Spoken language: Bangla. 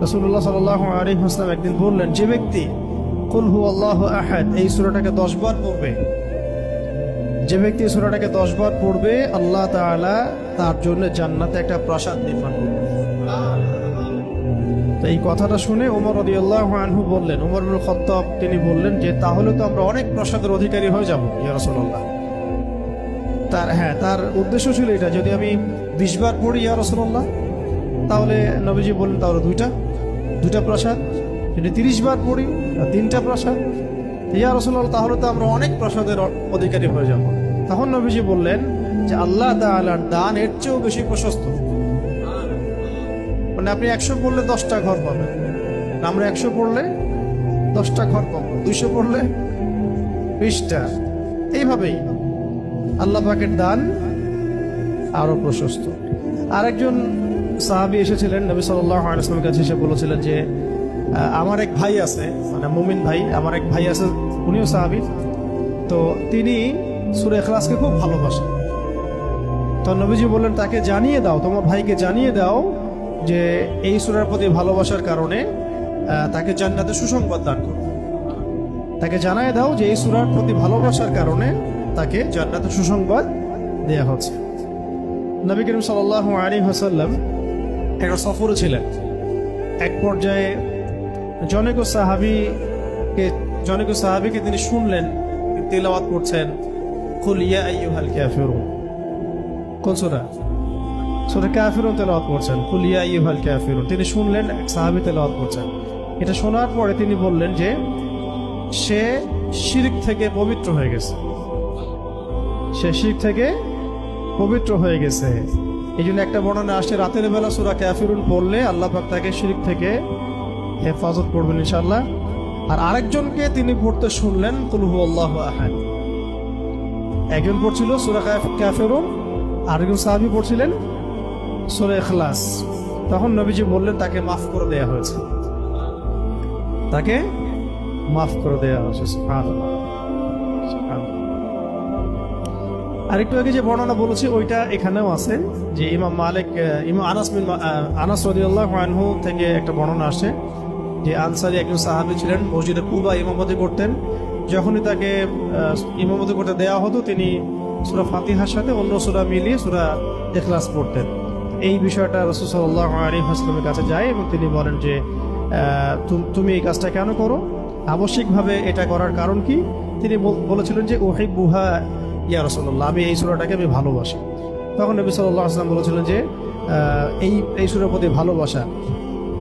রাসূলুল্লাহ সাল্লাল্লাহু আলাইহি ওয়াসাল্লাম একদিন বললেন, যে ব্যক্তি কুল হুয়াল্লাহু আহাদ এই সূরাটাকে 10 বার পড়বে, যে ব্যক্তি সূরাটাকে 10 বার পড়বে, আল্লাহ তাআলা তার জন্য জান্নাতে একটা প্রাসাদ নির্মাণ করবেন। তো এই কথাটা শুনে ওমর রাদিয়াল্লাহু আনহু বললেন, ওমর ইবনে খাত্তাব তিনি বললেন যে তাহলে তো আমরা অনেক প্রাসাদের অধিকারী হয়ে যাব ইয়া রাসূলুল্লাহ। তার উদ্দেশ্য ছিল এটা, যদি আমি 20 বার পড়ি ইয়া রাসূলুল্লাহ, তাহলে নবীজি বললেন তাহলে দুইটা প্রাসাদ, যদি 30 বার পড়ি 3টা প্রাসাদ, ইয়া রাসূলুল্লাহ তাহলে তো আমরা অনেক প্রাসাদের অধিকারী হয়ে যাব। তখন নবীজি বললেন যে আল্লাহ তাআলার দান এর চেয়েও বেশি প্রশস্ত। মানে আপনি 100 পড়লে 10টা ঘর পাবেন, আমরা 100 পড়লে 10টা ঘর পাবো, 200 পড়লে 20টা। এইভাবেই আল্লাহ পাকের দান আরো প্রশস্ত। আরেকজন সাহাবী এসেছিলেন নবী সাল্লাল্লাহু আলাইহি ওয়াসাল্লামের কাছে, এসে বলেছিলেন যে আমার এক ভাই আছে, মানে মুমিন ভাই, আমার এক ভাই আছে, উনিও সাহাবী, তো তিনি সূরা ইখলাসকে খুব ভালোবাসেন। তো নবীজি বললেন তাকে জানিয়ে দাও, তোমার ভাইকে জানিয়ে দাও যে এই সূরার প্রতি ভালোবাসার কারণে তাকে জান্নাতে সুসংবাদ দান করো। তাকে জানিয়ে দাও যে এই সূরার প্রতি ভালোবাসার কারণে তাকে জান্নাতে সুসংবাদ দেয়া হচ্ছে। নবী করিম সাল্লাল্লাহু আলাইহি ওয়াসাল্লাম একটা সফরে ছিলেন। এক পর্যায়ে জনৈক সাহাবীকে তিনি শুনলেন তিলাওয়াত করছেন কুল ইয়া আইয়ুহাল কাফিরুন। কোন সূরা? সূরা কাফিরুন তেলাওয়াত করছেন, কুল ইয়া আইয়ুহাল কাফিরুন। তিনি শুনলেন এক সাহাবী তেলাওয়াত করছেন। এটা শোনার পরে তিনি বললেন যে সে শিরক থেকে পবিত্র হয়ে গেছে, সে শিরক থেকে পবিত্র হয়ে গেছে। এই জন্য একটা বর্ণনা আসছে রাতের বেলা সূরা কাফিরুন পড়লে আল্লাহ পাক তাকে শিরক থেকে হেফাজত করবেন ইনশাআল্লাহ। আর আরেকজনকে তিনি পড়তে শুনলেন কুল হুয়াল্লাহু আহাদ। একজন পড়ছিল সূরা কাফিরুন, আরেকজন সাহাবী পড়ছিলেন সূরা ইখলাস। তখন নবীজি বললেন তাকে মাফ করে দেয়া হয়েছে, তাকে মাফ করে দেয়া হয়েছে। সুবহানাল্লাহ। আরেকটু আগে যে বর্ণনা বলেছি ওইটা এখানেও আছে, যে ইমাম আনাস রাদিয়াল্লাহু আনহু থেকে একটা বর্ণনা আসে যে আনসারী একজন সাহাবী ছিলেন, মসজিদে কুবা ইমামতি করতেন। যখনই তাকে ইমামতি করতে দেওয়া হতো তিনি সূরা ফাতিহার সাথে অন্য সূরা মিলিয়ে সূরা ইখলাস পড়তেন। এই বিষয়টা রাসূল সাল্লাল্লাহু আলাইহি ওয়াসাল্লামের কাছে যায় এবং তিনি বলেন যে তুমি এই কাজটা কেন করো, আবশ্যিকভাবে এটা করার কারণ কি? তিনি বলেছিলেন যে উহিব্বুহা ইয়া রাসূলুল্লাহ, আমি এই সূরাটাকে আমি ভালোবাসি। তখন নবী সাল্লাল্লাহু আলাইহি ওয়াসাল্লাম বলেছিলেন যে এই সূরার প্রতি ভালোবাসা